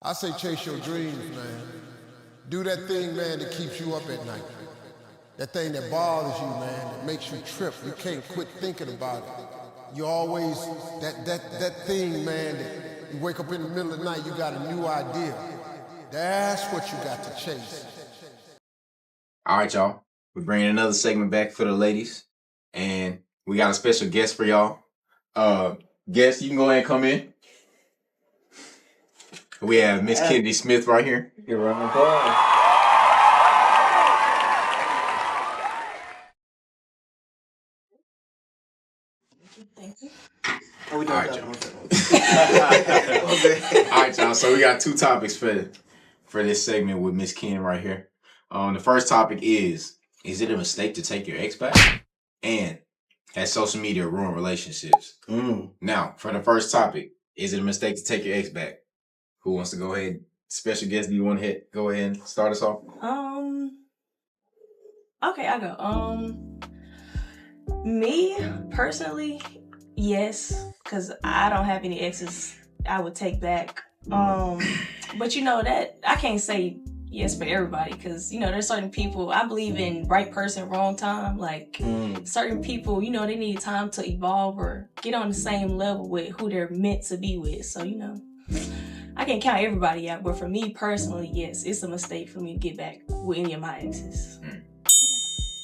I say chase your dreams, man. Do that thing, man, that keeps you up at night. That thing that bothers you, man, that makes you trip. You can't quit thinking about it. You always, that thing, man, that you wake up in the middle of the night, you got a new idea. That's what you got to chase. All right, y'all. We're bringing another segment back for the ladies. And we got a special guest for y'all. Guest, you can go ahead and come in. We have Miss Kennedy Smith right here. You're running applause. Thank you. Oh, we All right, done y'all. Okay. All right, y'all. So we got two topics for this segment with Miss Ken right here. The first topic is it a mistake to take your ex back? And has social media ruined relationships? Now, for the first topic, is it a mistake to take your ex back? Who wants to go ahead? Special guest, do you want to go ahead and start us off? Okay, I go. Me personally, yes, because I don't have any exes I would take back. But you know that I can't say yes for everybody, because you know there's certain people. I believe in right person, wrong time. Like certain people, you know, they need time to evolve or get on the same level with who they're meant to be with. So you know, I can't count everybody out, but for me personally, yes, it's a mistake for me to get back with any of my exes.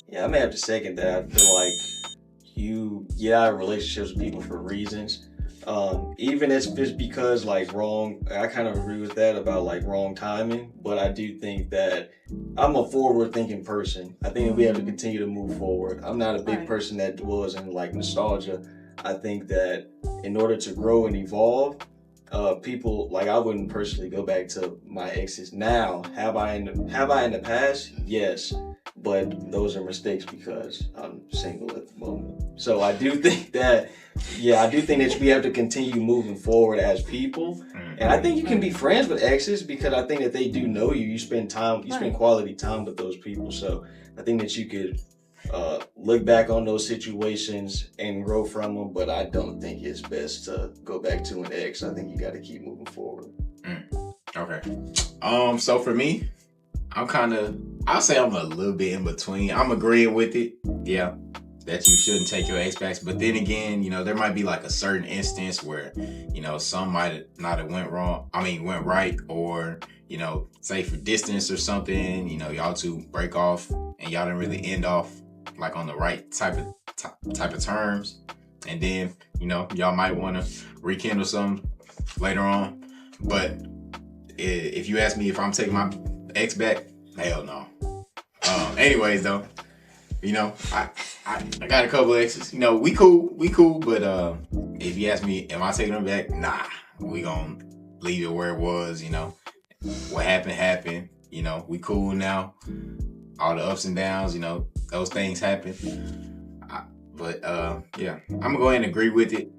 Yeah, I may have to second that. I feel like you get out of relationships with people for reasons. Even if it's because like wrong, I kind of agree with that about like wrong timing, but I do think that I'm a forward thinking person. I think that we have to continue to move forward. I'm not a big person that dwells in like nostalgia. I think that in order to grow and evolve, people like I wouldn't personally go back to my exes now. Have I in the past? Yes. But those are mistakes because I'm single at the moment. So I do think that, we have to continue moving forward as people. And I think you can be friends with exes because I think that they do know you. You spend quality time with those people. So I think that you could look back on those situations and grow from them. But I don't think it's best to go back to an ex. I think you got to keep moving forward. Okay. So for me, I'll say I'm a little bit in between. I'm agreeing with it. Yeah, that you shouldn't take your ex backs. But then again, you know, there might be like a certain instance where, you know, some might not have went right. Or, you know, say for distance or something, you know, y'all two break off and y'all didn't really end off like on the right type of terms. And then, you know, y'all might want to rekindle something later on. But if you ask me if I'm taking my ex back, hell no. Anyways though, you know, I got a couple exes. You know, we cool, but if you ask me, am I taking them back? Nah. We gonna leave it where it was, you know. What happened, you know, we cool now. All the ups and downs, you know, those things happen. But I'm gonna go ahead and agree with it.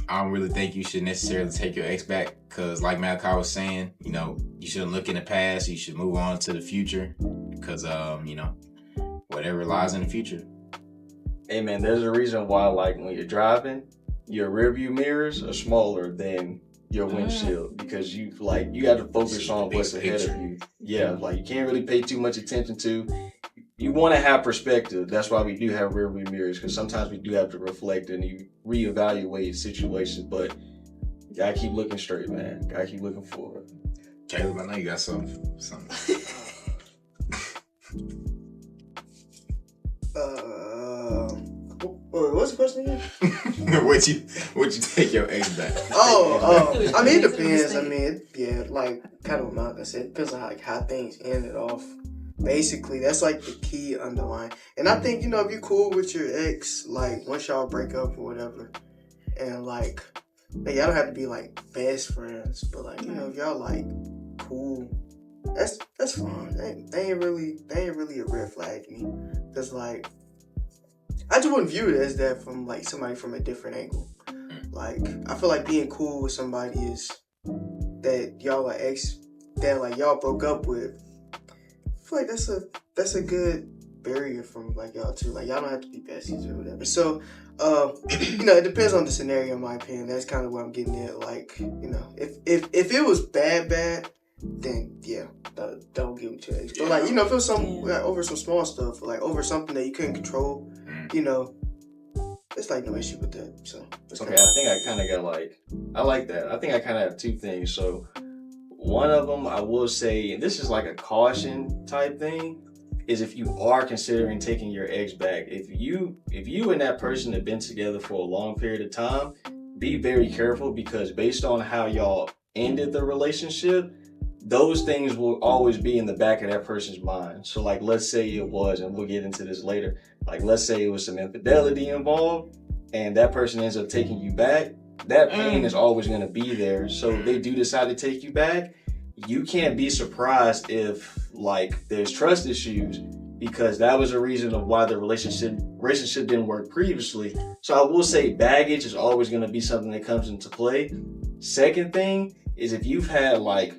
I don't really think you should necessarily take your ex back because, like Malachi was saying, you know, you shouldn't look in the past. You should move on to the future because, you know, whatever lies in the future. Hey man, there's a reason why, like when you're driving, your rearview mirrors are smaller than your windshield because you got to focus on what's ahead of you. Yeah, like you can't really pay too much attention to. You want to have perspective. That's why we do have rearview mirrors, because sometimes we do have to reflect and reevaluate situations. But you gotta keep looking straight, man. Gotta keep looking forward. Caleb, I know you got something. What's the question again? Would you take your ex back? I mean, it depends. I mean, like kind of what Malcolm said, it depends on how things ended off. Basically, that's like the key underlying. And I think, you know, if you're cool with your ex, like once y'all break up or whatever, and like y'all don't have to be like best friends, but like, you know, if y'all like cool, that's fine. They ain't really a red flag to me. Cause like I just wouldn't view it as that from like somebody from a different angle. Like I feel like being cool with somebody is that y'all are ex that like y'all broke up with. I feel like that's a good barrier from like y'all too. Like y'all don't have to be besties or whatever. So you know, it depends on the scenario in my opinion. That's kind of what I'm getting at. Like, you know, if it was bad, then yeah, don't get with your ex. But like, you know, if it was over some small stuff, like over something that you couldn't control, you know, it's like no issue with that. So okay, I think I kind of got like, I like that. I think I kind of have two things. So one of them I will say, and this is like a caution type thing, is if you are considering taking your ex back, if you and that person have been together for a long period of time, be very careful, because based on how y'all ended the relationship, those things will always be in the back of that person's mind. So like, let's say it was, and we'll get into this later, like let's say it was some infidelity involved and that person ends up taking you back, that pain is always going to be there. So if they do decide to take you back, you can't be surprised if like there's trust issues, because that was a reason of why the relationship didn't work previously. So I will say baggage is always going to be something that comes into play. Second thing is, if you've had like,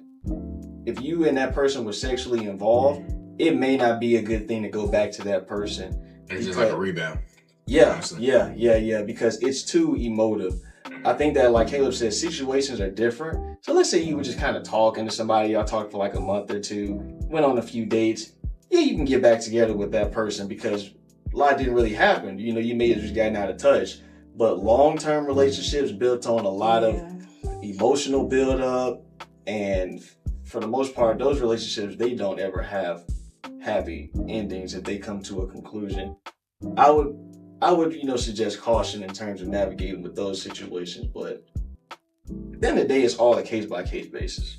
if you and that person were sexually involved, it may not be a good thing to go back to that person. It's just like a rebound. Yeah, honestly. yeah, because it's too emotive. I think that, like Caleb said, situations are different. So let's say you were just kind of talking to somebody, y'all talked for like a month or two, went on a few dates. Yeah, you can get back together with that person because a lot didn't really happen. You know, you may have just gotten out of touch. But long-term relationships built on a lot of emotional build-up, and for the most part, those relationships, they don't ever have happy endings if they come to a conclusion. I would, you know, suggest caution in terms of navigating with those situations, but at the end of the day, it's all a case-by-case basis.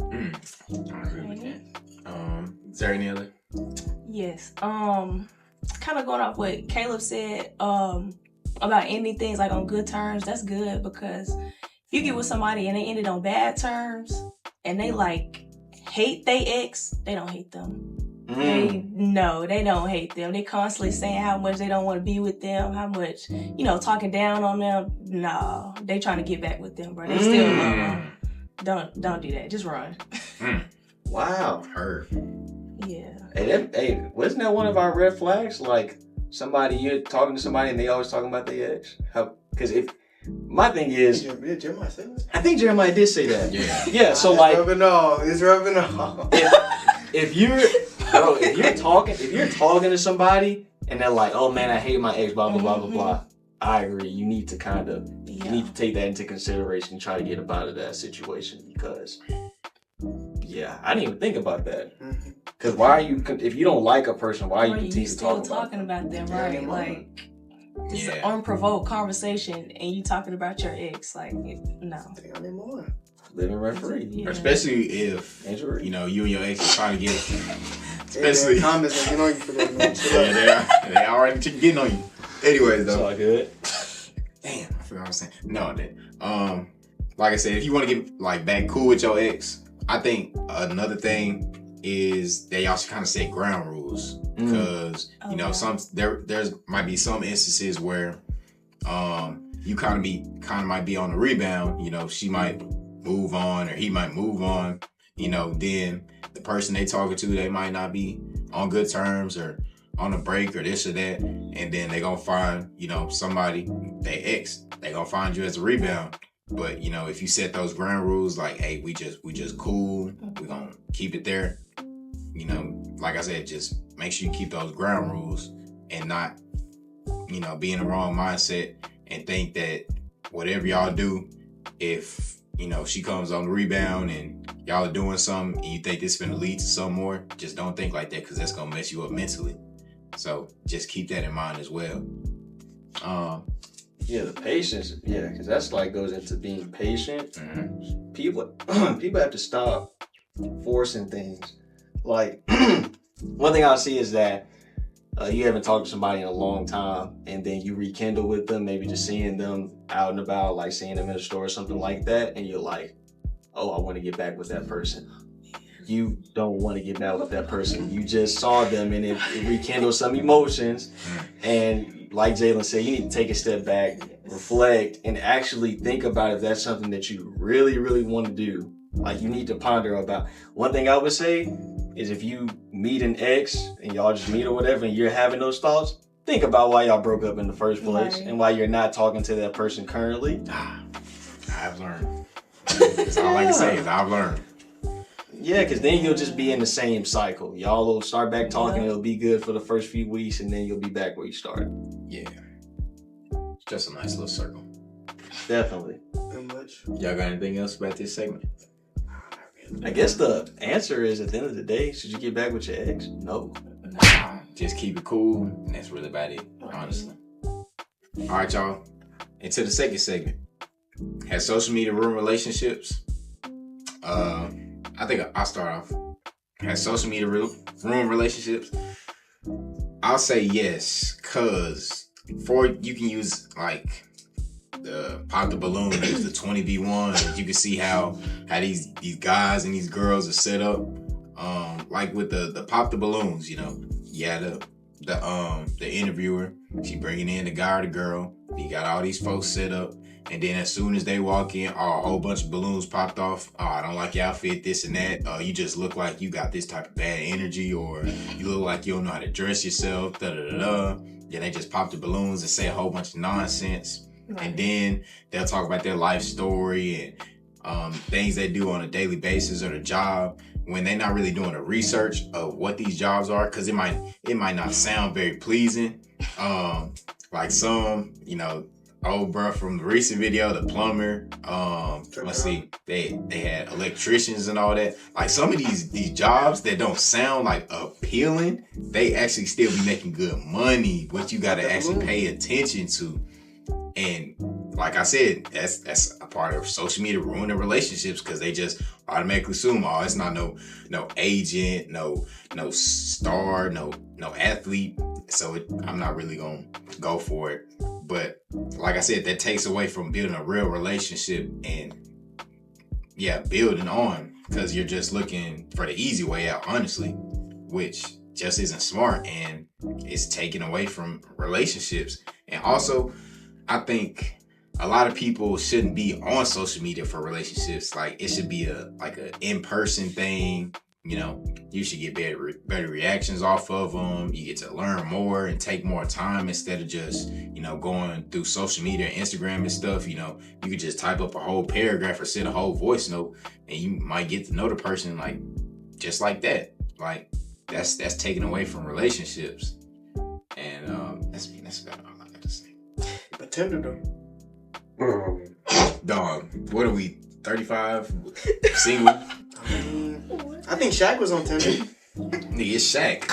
I agree with that. Is there any other? Yes. Kind of going off what Caleb said, about ending things like on good terms, that's good, because if you get with somebody and they ended on bad terms and they like hate their ex, they don't hate them. They don't hate them. They constantly saying how much they don't want to be with them, how much, you know, talking down on them. No, they trying to get back with them, bro. They still love them. Don't do that. Just run. Wow. Heard. Yeah. Hey, wasn't that one of our red flags? Like you're talking to somebody and they always talking about their ex. Because if my thing is, Did Jeremiah say that? I think Jeremiah did say that. Yeah. Yeah. So like, It's rubbing off. if you're talking to somebody and they're like, oh man, I hate my ex, blah blah blah blah blah. I agree. You need to you need to take that into consideration and try to get up out of that situation, because I didn't even think about that. Because why are you, if you don't like a person, why are you continue to talk talking about them, right? Like, it's an unprovoked conversation and you talking about your ex, like, no. Living rent free. Yeah. Especially if, you know, you and your ex are trying to get, especially. Comments getting on you for that, man. They already getting on you. Anyways, though. It's all good. Damn, I forgot what I was saying. No, I didn't. Like I said, if you want to get like back cool with your ex, I think another thing is they also kind of set ground rules, because you know there's might be some instances where you kind of might be on the rebound. You know, she might move on or he might move on. You know, then the person they talking to, they might not be on good terms or on a break or this or that, and then they gonna find, you know, somebody, they ex, they gonna find you as a rebound. But you know, if you set those ground rules, like, hey, we just cool, we gonna keep it there. You know, like I said, just make sure you keep those ground rules and not, you know, be in the wrong mindset and think that whatever y'all do, if, you know, she comes on the rebound and y'all are doing something and you think this is gonna lead to some more, just don't think like that, because that's gonna mess you up mentally. So just keep that in mind as well. The patience, because that's like goes into being patient. People have to stop forcing things. Like, one thing I'll see is that you haven't talked to somebody in a long time, and then you rekindle with them, maybe just seeing them out and about, like seeing them in a store or something like that, and you're like, oh, I want to get back with that person. You don't want to get back with that person. You just saw them and it rekindled some emotions. And like Jalen said, you need to take a step back, reflect, and actually think about if that's something that you really, really want to do. Like, you need to ponder about. One thing I would say is, if you meet an ex and y'all just meet or whatever and you're having those thoughts, think about why y'all broke up in the first place and why you're not talking to that person currently. I've learned. That's all I can say is I've learned. Yeah, because then you'll just be in the same cycle. Y'all will start back talking. It'll be good for the first few weeks, and then you'll be back where you started. Yeah. It's just a nice little circle. Definitely. Not much. Y'all got anything else about this segment? I guess the answer is, at the end of the day, should you get back with your ex? No. Nah, just keep it cool, and that's really about it, honestly. All right, y'all. Into the second segment. Has social media ruined relationships? I think I'll start off. Has social media ruined relationships? I'll say yes, cause you can use like the pop the balloon, use the 20v1. You can see how these guys and these girls are set up. Like with the pop the balloons, you know, the interviewer, she bringing in the guy or the girl. You got all these folks set up. And then as soon as they walk in, a whole bunch of balloons popped off. Oh, I don't like your outfit, this and that. You just look like you got this type of bad energy, or you look like you don't know how to dress yourself, da-da-da-da. Then they just pop the balloons and say a whole bunch of nonsense. Right. And then they'll talk about their life story and things they do on a daily basis or the job, when they're not really doing the research of what these jobs are, because it might not sound very pleasing. Like some, you know, old bro from the recent video, the plumber, let's see, they had electricians and all that. Like some of these jobs that don't sound like appealing, they actually still be making good money, which you gotta actually pay attention to. And like I said, that's a part of social media ruining relationships, because they just automatically assume, oh, it's not no agent, no star, no athlete, so I'm not really gonna go for it. But like I said, that takes away from building a real relationship and building on, because you're just looking for the easy way out, honestly, which just isn't smart, and it's taken away from relationships. And also, I think a lot of people shouldn't be on social media for relationships. Like it should be a in-person thing. You know, you should get better reactions off of them. You get to learn more and take more time instead of just, you know, going through social media and Instagram and stuff. You know, you could just type up a whole paragraph or send a whole voice note, and you might get to know the person like just like that. Like that's taken away from relationships. And that's about all I got to say. But Tinder though. Dog, what are we, 35? Single? I think Shaq was on Tinder. Nigga, it's Shaq.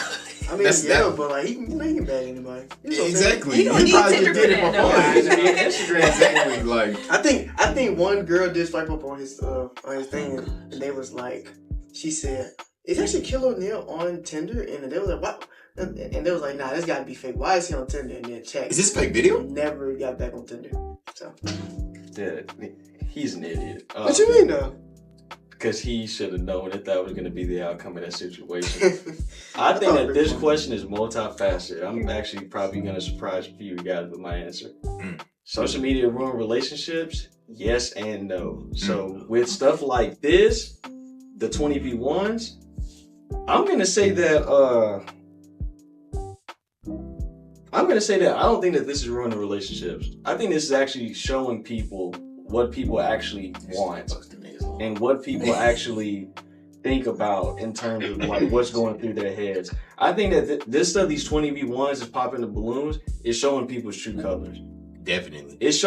I mean, but like he can bag anybody. Exactly. He don't need Tinder for that, Instagram, exactly. Like I think one girl did swipe up on his thing, and they was like, she said, "Is actually Killer O'Neal on Tinder?" And they was like, "What?" And they was like, "Nah, this gotta be fake. Why is he on Tinder?" And then check. Is this fake video? Never got back on Tinder. So Yeah, he's an idiot. What you mean though? Because he should have known that was going to be the outcome of that situation. I think that this question is multifaceted. I'm actually probably going to surprise a few guys with my answer. Social media ruin relationships? Yes and no. So with stuff like this, the 20v1s, I'm going to say that I don't think that this is ruining relationships. I think this is actually showing people what people actually want and what people actually think about in terms of like what's going through their heads. I think that this stuff, these 20v1s is popping the balloons, is showing people's true colors. Definitely. It's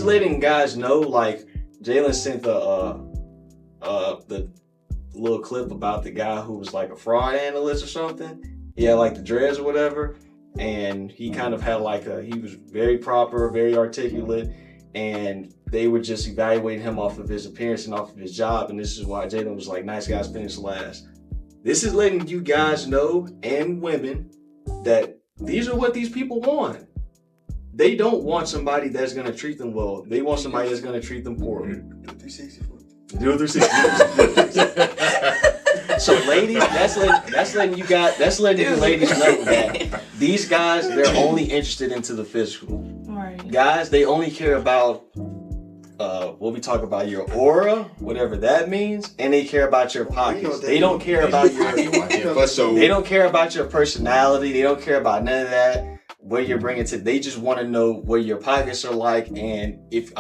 letting guys know, like Jalen sent the little clip about the guy who was like a fraud analyst or something. He had like the dreads or whatever. And he kind of had he was very proper, very articulate, and they were just evaluating him off of his appearance and off of his job. And this is why Jalen was like, nice guys finish last. This is letting you guys know, and women, that these are what these people want. They don't want somebody that's going to treat them well. They want somebody that's going to treat them poorly. Do a 360 for it. Do a 360. So ladies, that's letting you ladies know that these guys, they're only interested into the physical. Right. Guys, they only care about what we talk about, your aura, whatever that means, and they care about your pockets. They don't care about they don't care about your personality. They don't care about none of that. What you're bringing to, they just want to know what your pockets are like, and if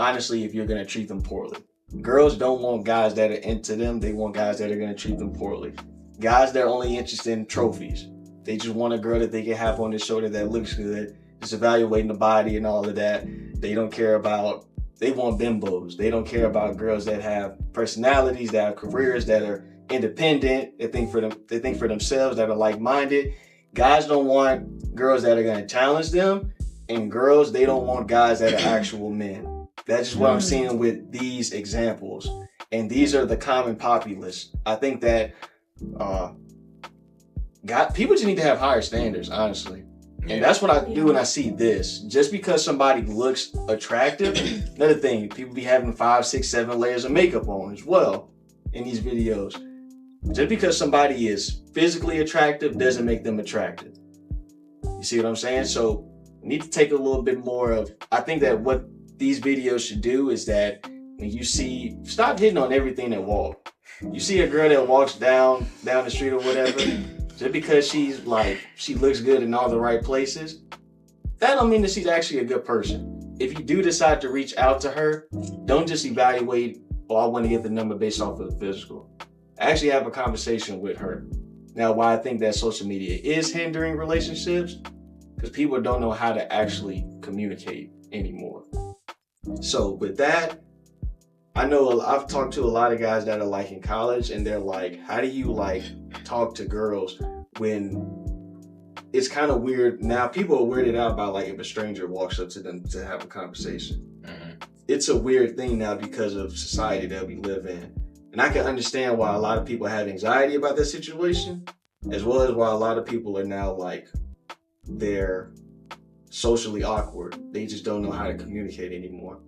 you're gonna treat them poorly. girls don't want guys that are into them. They want guys that are going to treat them poorly. Guys that are only interested in trophies. They just want a girl that they can have on their shoulder that looks good, just evaluating the body and all of that. They don't care about, they want bimbos. They don't care about girls that have personalities, that have careers, that are independent, they think for themselves, that are like-minded. Guys don't want girls that are going to challenge them, and girls, they don't want guys that are actual men. That's just what I'm seeing with these examples. And these are the common populace. I think that people just need to have higher standards, honestly. And that's what I do when I see this. Just because somebody looks attractive, another thing, people be having 5, 6, 7 layers of makeup on as well in these videos. Just because somebody is physically attractive doesn't make them attractive. You see what I'm saying? So we need to take a little bit more of, I think that what these videos should do is that when you see, stop hitting on everything that walks. You see a girl that walks down the street or whatever, just because she looks good in all the right places, that don't mean that she's actually a good person. If you do decide to reach out to her, don't just evaluate, oh, I want to get the number based off of the physical. Actually have a conversation with her. Now, why I think that social media is hindering relationships, because people don't know how to actually communicate anymore. So with that, I know I've talked to a lot of guys that are like in college, and they're like, how do you like talk to girls when it's kind of weird? Now people are weirded out by like if a stranger walks up to them to have a conversation. It's a weird thing now because of society that we live in. And I can understand why a lot of people have anxiety about this situation, as well as why a lot of people are now like, they're socially awkward. They just don't know how to communicate anymore.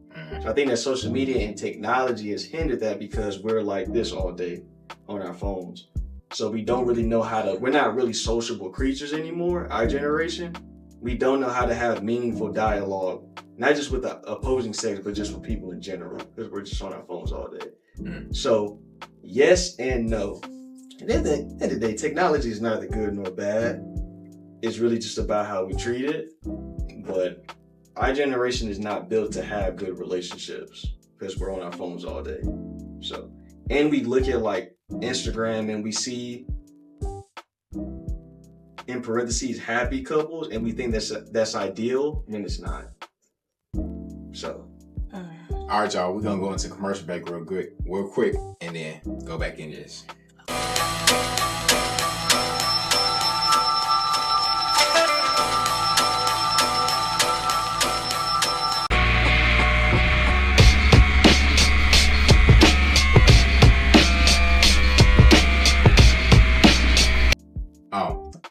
So I think that social media and technology has hindered that because we're like this all day on our phones. So we don't really know we're not really sociable creatures anymore, our generation. We don't know how to have meaningful dialogue, not just with the opposing sex, but just with people in general, because we're just on our phones all day. So yes and no. And at the end of the day, technology is neither good nor bad. It's really just about how we treat it. But our generation is not built to have good relationships because we're on our phones all day. So, and we look at like Instagram and we see, in parentheses, happy couples, and we think that's ideal when it's not. So. All right, y'all, we're going to go into commercial break real quick, and then go back into this.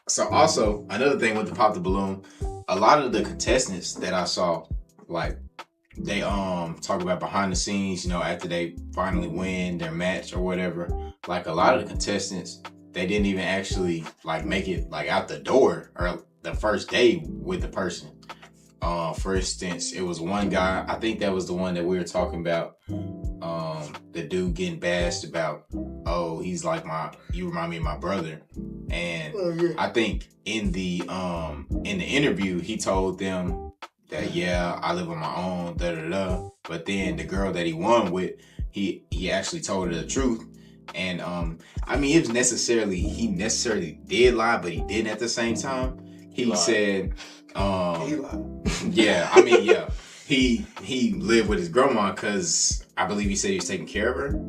So also, another thing with the Pop the Balloon, a lot of the contestants that I saw, like, they talk about behind the scenes, you know, after they finally win their match or whatever. Like a lot of the contestants, they didn't even actually like make it like out the door or the first day with the person. For instance, it was one guy, I think that was the one that we were talking about. The dude getting bashed about, oh, he's like you remind me of my brother. And I think in the interview, he told them that, yeah, I live on my own, da-da-da. But then the girl that he won with, he actually told her the truth. And I mean, he necessarily did lie, but he didn't at the same time. He said, he lied. Yeah, I mean, yeah. He lived with his grandma because I believe he said he was taking care of her.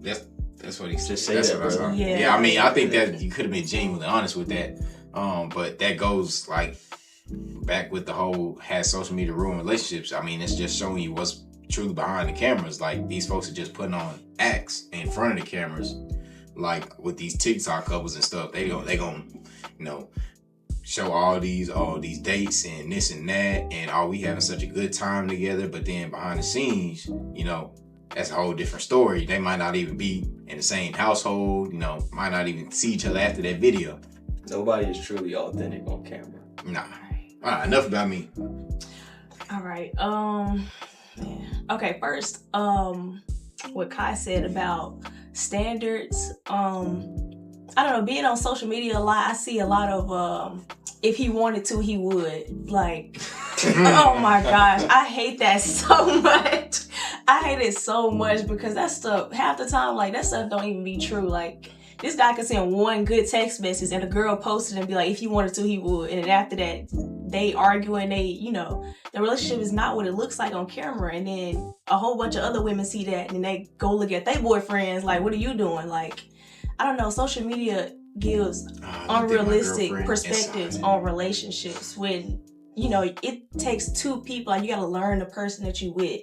That's what he said. Just say that, bro. Yeah, I mean, I think that you could have been genuinely honest with that. But that goes like back with the whole has social media ruined relationships. I mean, it's just showing you what's truly behind the cameras. Like these folks are just putting on acts in front of the cameras, like with these TikTok couples and stuff. They gonna you know, show all these dates and this and that, and we having such a good time together. But then behind the scenes, you know, that's a whole different story. They might not even be in the same household, you know, might not even see each other after that video. Nobody is truly authentic on camera. Nah. All right, enough about me. All right. Okay, first, what Kai said about standards. I don't know, being on social media a lot, I see a lot of if he wanted to, he would. Like, oh my gosh, I hate that so much. I hate it so much because that stuff, half the time, like, that stuff don't even be true. Like, this guy could send one good text message and a girl posted and be like, if he wanted to, he would. And then after that, they argue and they, the relationship is not what it looks like on camera. And then a whole bunch of other women see that and they go look at their boyfriends like, what are you doing? Like, I don't know, social media gives unrealistic perspectives on relationships when, it takes two people. Like, you got to learn the person that you with,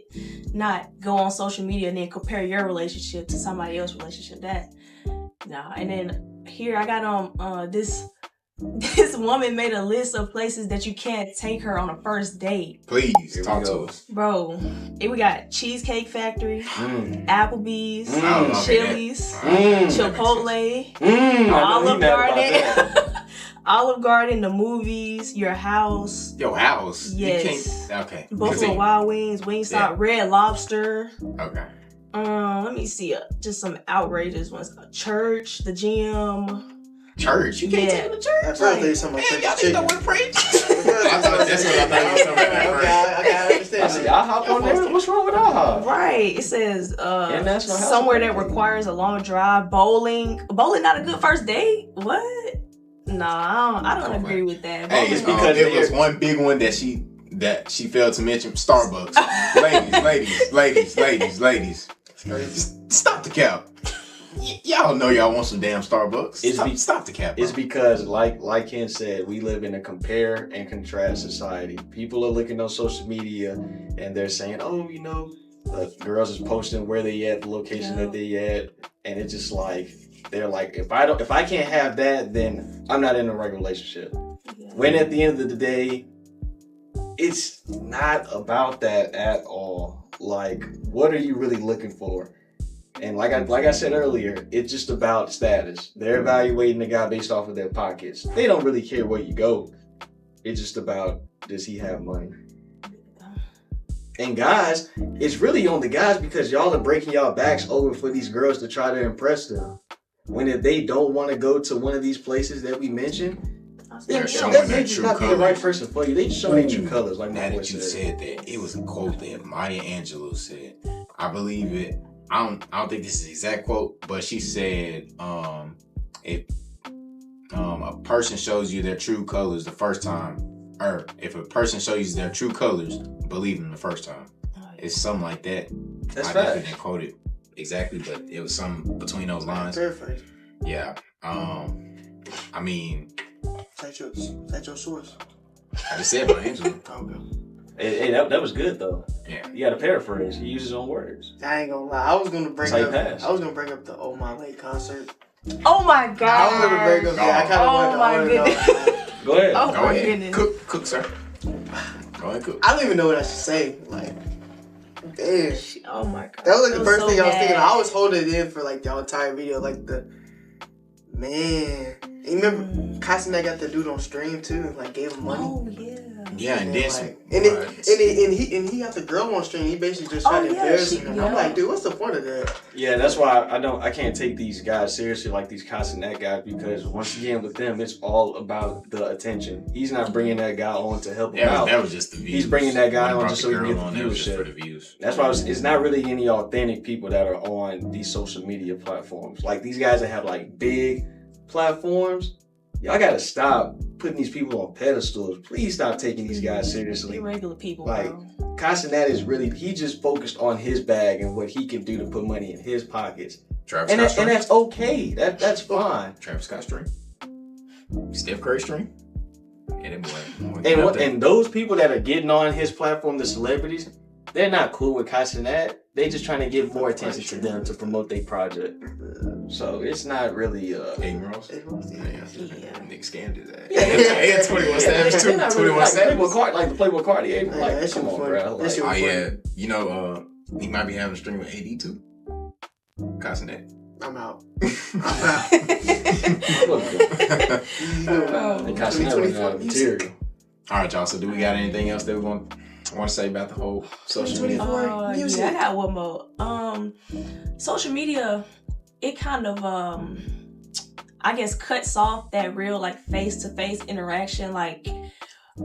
not go on social media and then compare your relationship to somebody else's relationship. And then here I got this woman made a list of places that you can't take her on a first date. Please talk to us, bro. We got Cheesecake Factory, Applebee's, Chili's, Chipotle, Olive Garden. Olive Garden, the movies, your house. Your house? Yes. You can't, okay. Buffalo Wild Wings, Wingstop, Red Lobster. Okay. Let me see. Just some outrageous ones. Church, the gym. Church? You can't take them to church? I thought they were talking about church chicken. Y'all want to preach? That's what I thought you were talking about. Okay, I understand. I see, y'all hop on there. What's wrong with y'all? Right. It says somewhere that requires a long drive. Bowling. Bowling not a good first date? What? Nah, I don't agree with that. Hey, it's because it was one big one that she failed to mention. Starbucks. ladies. Stop the cap. Y'all know y'all want some damn Starbucks. Stop the cap, bro. It's because, like Ken said, we live in a compare and contrast society. People are looking on social media and they're saying, girls is posting where they at, the location that they at, and it's just like, they're like, if I can't have that, then I'm not in the right relationship. Yeah. When at the end of the day, it's not about that at all. Like, what are you really looking for? And like I said earlier, it's just about status. They're evaluating the guy based off of their pockets. They don't really care where you go. It's just about, does he have money? And guys, it's really on the guys because y'all are breaking y'all backs over for these girls to try to impress them. When if they don't want to go to one of these places that we mentioned, they're showing they just not be the right person for you. They just showing their true colors. Like now that you said that, it was a quote that Maya Angelou said. I believe it. I don't think this is the exact quote, but she said, if a person shows you their true colors the first time, or if a person shows you their true colors, believe them the first time. It's something like that. That's I right. didn't quote it exactly, but it was something between those lines. Perfect. Yeah. I mean, Cite your source. I just said Maya Angelou. Okay. Hey, that was good though. Yeah. You got to paraphrase. He used his own words. I ain't gonna lie. I was gonna bring That's up. how you pass. I was gonna bring up the Oh My Lake concert. Oh my god. I was gonna bring up. Yeah, I kind of Oh my goodness. Go ahead. Oh Go my ahead. goodness. Cook, sir. Go ahead, cook. I don't even know what I should say. Like, damn. Oh my god. That was like the I feel first so thing I was thinking. bad. I was holding it in for like the entire video. Like man. You remember Castanet got the dude on stream too, and like gave him money. Oh yeah. Yeah, and then some. like, and he got the girl on stream. He basically just tried to embarrass him. I'm like, dude, what's the point of that? Yeah, that's why I can't take these guys seriously, like these Castanet guys, because once again with them, it's all about the attention. He's not bringing that guy on to help him out. That was just the views. He's bringing that guy on just so he can get the That was just for the viewership. views. That's why it's not really any authentic people that are on these social media platforms. Like these guys that have like big platforms, y'all gotta stop putting these people on pedestals. Please stop taking these guys seriously. Be regular people, Like, bro. Castanet is really, he just focused on his bag and what he can do to put money in his pockets. Travis And, Scott stream. and that's okay. That's fine. Travis Scott stream. Steph Curry stream. And And those people that are getting on his platform, the celebrities, they're not cool with Castanet. They just trying to give more attention to them to promote their project. So it's not really Aiden Ross. Yeah. Nick scammed his ass. Yeah, And 21 Savage too. 21 Savage. Like the Playboy Cardi. Like, that shit come was on, funny. bro. That shit Oh was yeah, funny. you know, he might be having a stream with AD too. Castanet. I'm out. And Castanet was out of material. All right, y'all. So do we got anything else that we want to say about the whole social media? Yeah, I got one more. Social media, it kind of I guess cuts off that real like face-to-face interaction. Like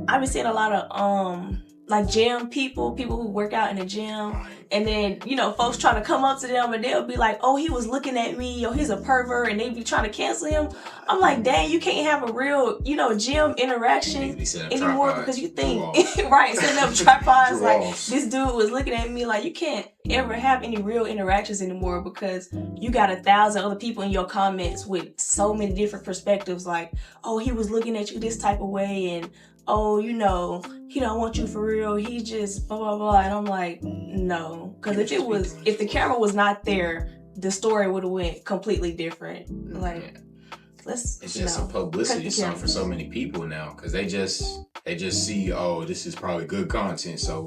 I've been seeing a lot of like gym people who work out in the gym, and then, you know, folks trying to come up to them and they'll be like, oh, he was looking at me, or he's a pervert, and they be trying to cancel him. I'm like, dang, you can't have a real, you know, gym interaction anymore because you think, right, setting up tripods, like, this dude was looking at me. Like, you can't ever have any real interactions anymore because you got 1,000 other people in your comments with so many different perspectives, like, oh, he was looking at you this type of way, and oh, you know, he don't want you for real, he just blah blah blah. And I'm like, no, because if the camera was not there, the story would have went completely different. Like, it's just a publicity stunt for so many people now, because they just see, oh, this is probably good content, so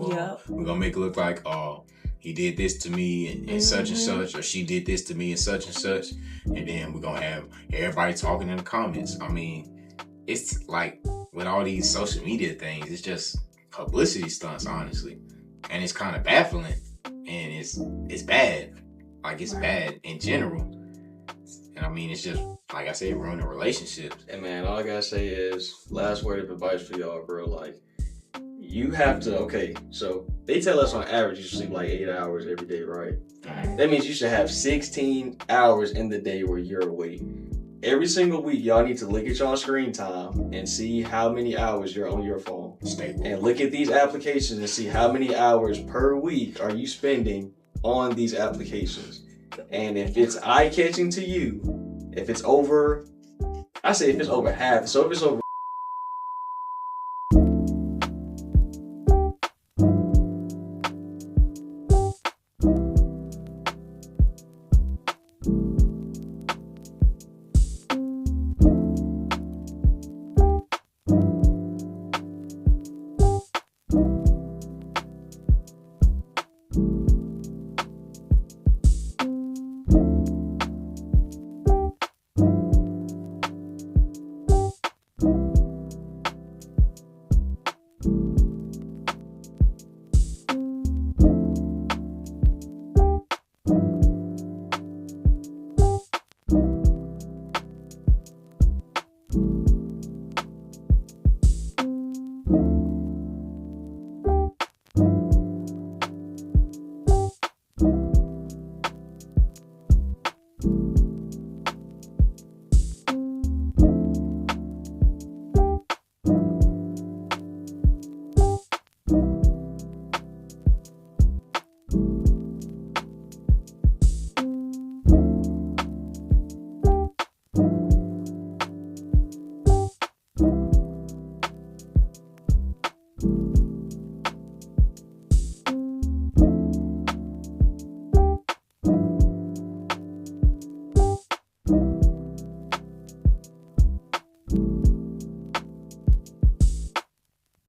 we're gonna make it look like, oh, he did this to me and such and such, or she did this to me and such, and then we're gonna have everybody talking in the comments. I mean, it's like, with all these social media things, it's just publicity stunts, honestly. And it's kind of baffling. And it's bad. Like, it's bad in general. And I mean, it's just, like I said, ruining relationships. And man, all I gotta say is, last word of advice for y'all, bro. Like, you have to, okay, so they tell us on average you should sleep like 8 hours every day, right? That means you should have 16 hours in the day where you're awake. Every single week, y'all need to look at y'all screen time and see how many hours you're on your phone. And look at these applications and see how many hours per week are you spending on these applications. And if it's eye-catching to you, if it's over half, so if it's over